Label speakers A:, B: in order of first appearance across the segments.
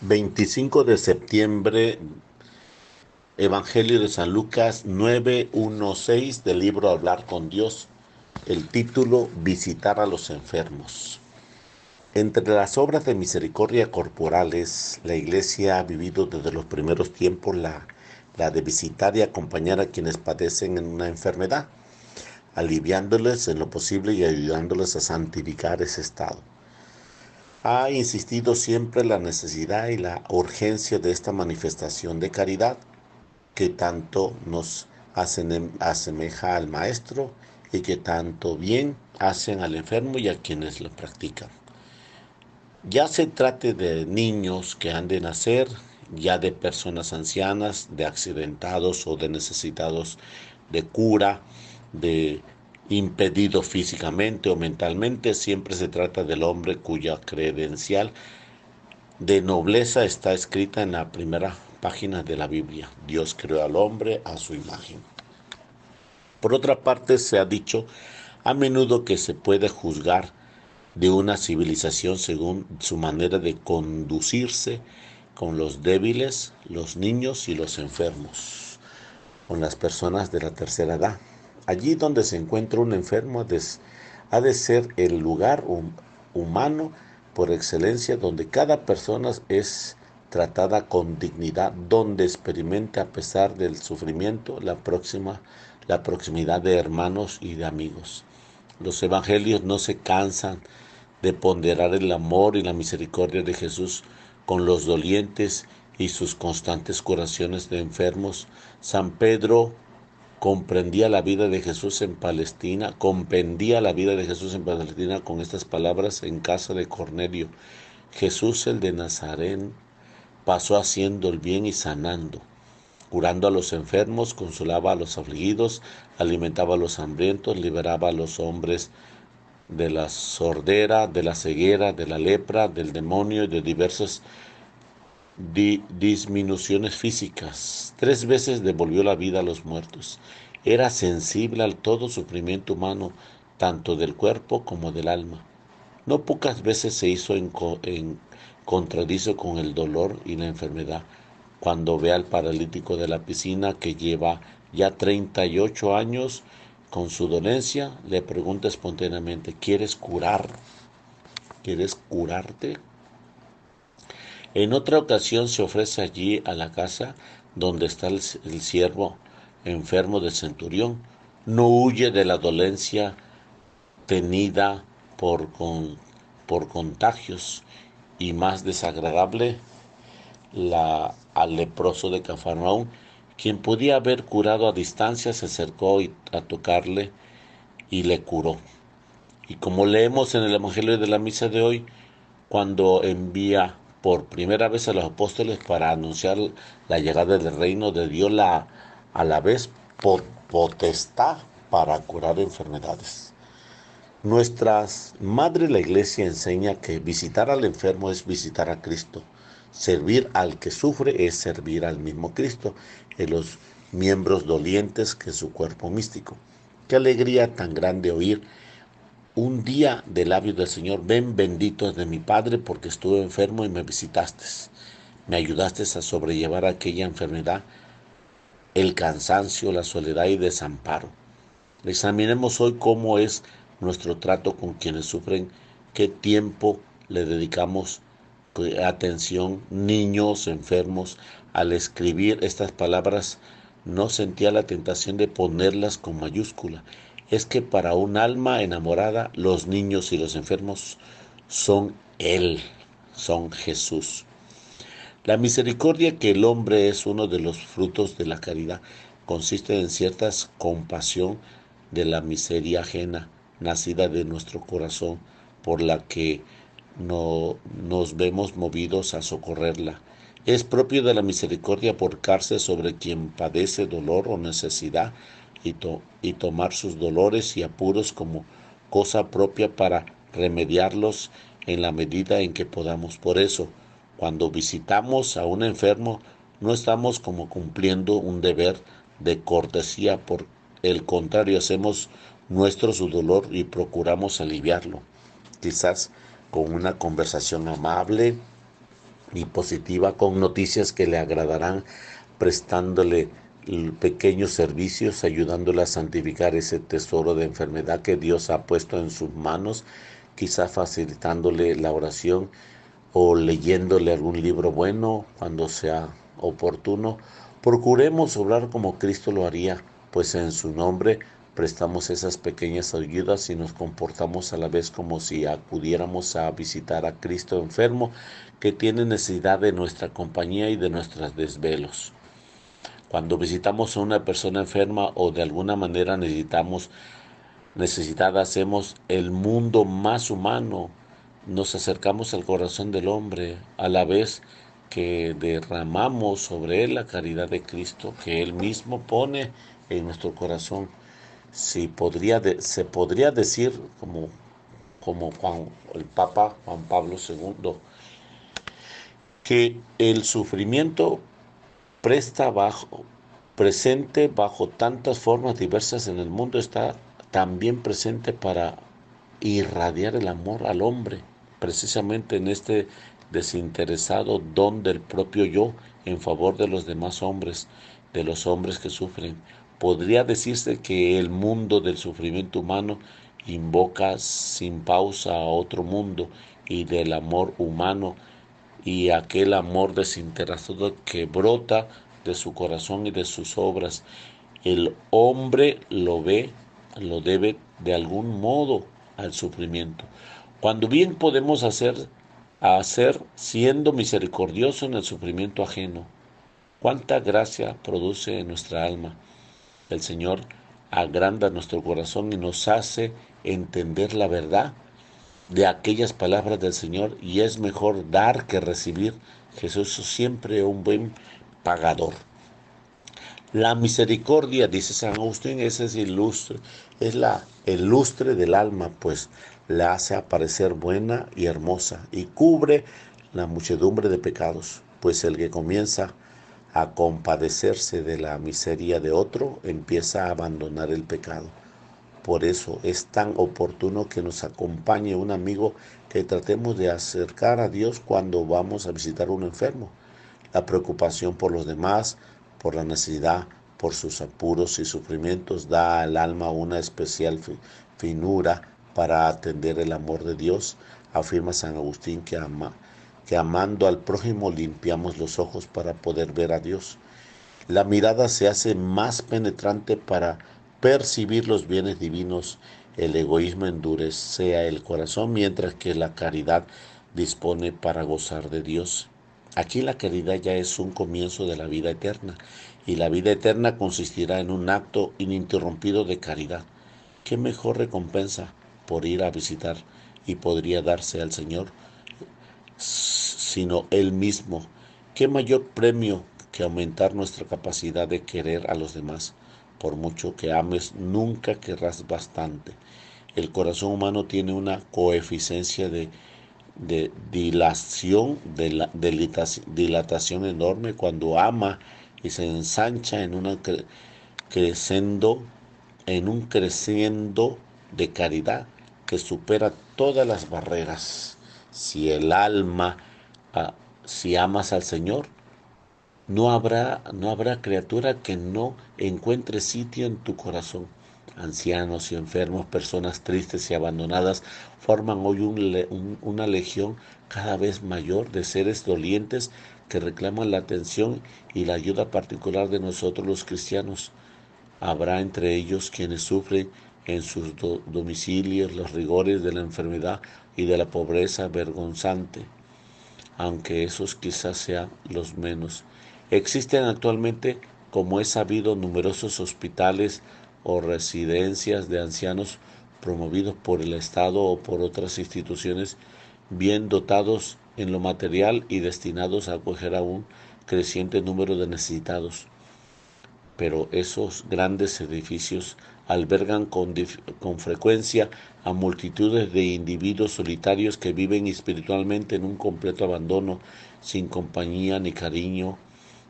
A: 25 de septiembre, Evangelio de San Lucas 9:1-6 del libro Hablar con Dios. El título: Visitar a los enfermos. Entre las obras de misericordia corporales, la Iglesia ha vivido desde los primeros tiempos la de visitar y acompañar a quienes padecen en una enfermedad, aliviándoles en lo posible y ayudándoles a santificar ese estado. Ha insistido siempre en la necesidad y la urgencia de esta manifestación de caridad que tanto nos asemeja al Maestro y que tanto bien hacen al enfermo y a quienes lo practican. Ya se trate de niños que han de nacer, ya de personas ancianas, de accidentados o de necesitados de cura, de impedidos físicamente o mentalmente, siempre se trata del hombre cuya credencial de nobleza está escrita en la primera página de la Biblia. Dios creó al hombre a su imagen. Por otra parte, se ha dicho a menudo que se puede juzgar de una civilización según su manera de conducirse con los débiles, los niños y los enfermos, con las personas de la tercera edad. Allí donde se encuentra un enfermo ha de ser el lugar humano por excelencia donde cada persona es tratada con dignidad, donde experimenta a pesar del sufrimiento la proximidad de hermanos y de amigos. Los evangelios no se cansan de ponderar el amor y la misericordia de Jesús con los dolientes y sus constantes curaciones de enfermos. San Pedro comprendía la vida de Jesús en Palestina, compendía la vida de Jesús en Palestina con estas palabras en casa de Cornelio: Jesús el de Nazaret pasó haciendo el bien y sanando, curando a los enfermos, consolaba a los afligidos, alimentaba a los hambrientos, liberaba a los hombres de la sordera, de la ceguera, de la lepra, del demonio y de diversas disminuciones físicas. 3 veces devolvió la vida a los muertos. Era sensible al todo sufrimiento humano, tanto del cuerpo como del alma. No pocas veces se hizo en contradizo con el dolor y la enfermedad. Cuando ve al paralítico de la piscina que lleva ya 38 años con su dolencia, le pregunta espontáneamente: ¿quieres curar? ¿Quieres curarte? En otra ocasión se ofrece allí a la casa donde está el siervo enfermo del centurión. No huye de la dolencia tenida por contagios, y más desagradable al leproso de Cafarnaúm, quien podía haber curado a distancia, se acercó a tocarle y le curó. Y como leemos en el Evangelio de la Misa de hoy, cuando envía por primera vez a los apóstoles para anunciar la llegada del reino de Dios, a la vez potestad para curar enfermedades. Nuestra Madre la Iglesia enseña que visitar al enfermo es visitar a Cristo. Servir al que sufre es servir al mismo Cristo en los miembros dolientes que es su cuerpo místico. Qué alegría tan grande oír un día de labios del Señor: ven, bendito de mi Padre, porque estuve enfermo y me visitaste. Me ayudaste a sobrellevar aquella enfermedad, el cansancio, la soledad y desamparo. Examinemos hoy cómo es nuestro trato con quienes sufren, qué tiempo le dedicamos, qué atención. Niños enfermos, al escribir estas palabras, no sentía la tentación de ponerlas con mayúscula. Es que para un alma enamorada, los niños y los enfermos son Él, son Jesús. La misericordia, que el hombre es uno de los frutos de la caridad, consiste en cierta compasión de la miseria ajena, nacida de nuestro corazón, por la que no nos vemos movidos a socorrerla. Es propio de la misericordia volcarse sobre quien padece dolor o necesidad y tomar sus dolores y apuros como cosa propia para remediarlos en la medida en que podamos. Por eso, cuando visitamos a un enfermo, no estamos como cumpliendo un deber de cortesía; por el contrario, hacemos nuestro su dolor y procuramos aliviarlo, quizás con una conversación amable, y positiva con noticias que le agradarán, prestándole pequeños servicios, ayudándole a santificar ese tesoro de enfermedad que Dios ha puesto en sus manos, quizá facilitándole la oración o leyéndole algún libro bueno cuando sea oportuno. Procuremos obrar como Cristo lo haría, pues en su nombre prestamos esas pequeñas ayudas y nos comportamos a la vez como si acudiéramos a visitar a Cristo enfermo que tiene necesidad de nuestra compañía y de nuestros desvelos. Cuando visitamos a una persona enferma o de alguna manera necesitada, hacemos el mundo más humano, nos acercamos al corazón del hombre, a la vez que derramamos sobre él la caridad de Cristo que él mismo pone en nuestro corazón. Se podría decir, como el Papa Juan Pablo II, que el sufrimiento presta bajo, presente bajo tantas formas diversas en el mundo, está también presente para irradiar el amor al hombre, precisamente en este desinteresado don del propio yo en favor de los demás hombres, de los hombres que sufren. Podría decirse que el mundo del sufrimiento humano invoca sin pausa a otro mundo y del amor humano y aquel amor desinteresado que brota de su corazón y de sus obras. El hombre lo debe de algún modo al sufrimiento. Cuando bien podemos hacer siendo misericordioso en el sufrimiento ajeno. Cuánta gracia produce en nuestra alma. El Señor agranda nuestro corazón y nos hace entender la verdad de aquellas palabras del Señor, y es mejor dar que recibir. Jesús es siempre un buen pagador. La misericordia, dice San Agustín, el lustre del alma, pues la hace aparecer buena y hermosa y cubre la muchedumbre de pecados, pues el que comienza a compadecerse de la miseria de otro empieza a abandonar el pecado. Por eso es tan oportuno que nos acompañe un amigo, que tratemos de acercar a Dios cuando vamos a visitar a un enfermo. La preocupación por los demás, por la necesidad, por sus apuros y sufrimientos, da al alma una especial finura para atender el amor de Dios. Afirma San Agustín que amando al prójimo limpiamos los ojos para poder ver a Dios. La mirada se hace más penetrante para percibir los bienes divinos. El egoísmo endurece el corazón, mientras que la caridad dispone para gozar de Dios. Aquí la caridad ya es un comienzo de la vida eterna, y la vida eterna consistirá en un acto ininterrumpido de caridad. ¿Qué mejor recompensa por ir a visitar y podría darse al Señor sino Él mismo? ¿Qué mayor premio que aumentar nuestra capacidad de querer a los demás? Por mucho que ames, nunca querrás bastante. El corazón humano tiene una coeficiencia dilatación enorme cuando ama, y se ensancha creciendo, en un creciendo de caridad que supera todas las barreras. Si el alma, ah, si amas al Señor, no habrá criatura que no encuentre sitio en tu corazón. Ancianos y enfermos, personas tristes y abandonadas, forman hoy una legión cada vez mayor de seres dolientes que reclaman la atención y la ayuda particular de nosotros los cristianos. Habrá entre ellos quienes sufren en sus domicilios los rigores de la enfermedad y de la pobreza vergonzante, aunque esos quizás sean los menos. Existen actualmente, como es sabido, numerosos hospitales o residencias de ancianos promovidos por el Estado o por otras instituciones, bien dotados en lo material y destinados a acoger a un creciente número de necesitados. Pero esos grandes edificios albergan con frecuencia a multitudes de individuos solitarios que viven espiritualmente en un completo abandono, sin compañía ni cariño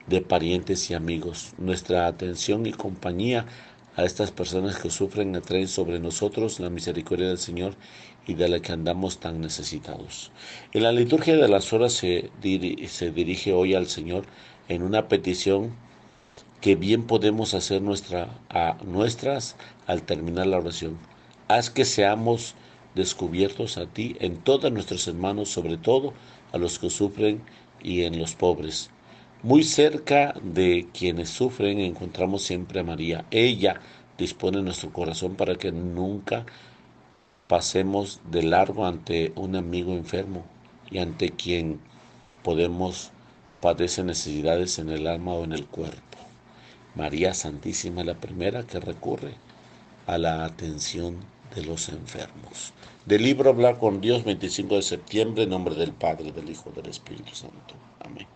A: de parientes y amigos. Nuestra atención y compañía A estas personas que sufren atraen sobre nosotros la misericordia del Señor y de la que andamos tan necesitados. En la liturgia de las horas se dirige hoy al Señor en una petición que bien podemos hacer nuestras al terminar la oración. Haz que seamos descubiertos a ti en todos nuestros hermanos, sobre todo a los que sufren y en los pobres. Muy cerca de quienes sufren encontramos siempre a María. Ella dispone nuestro corazón para que nunca pasemos de largo ante un amigo enfermo y ante quien podemos padece necesidades en el alma o en el cuerpo. María Santísima es la primera que recurre a la atención de los enfermos. Del libro Hablar con Dios, 25 de septiembre, en nombre del Padre, del Hijo, del Espíritu Santo. Amén.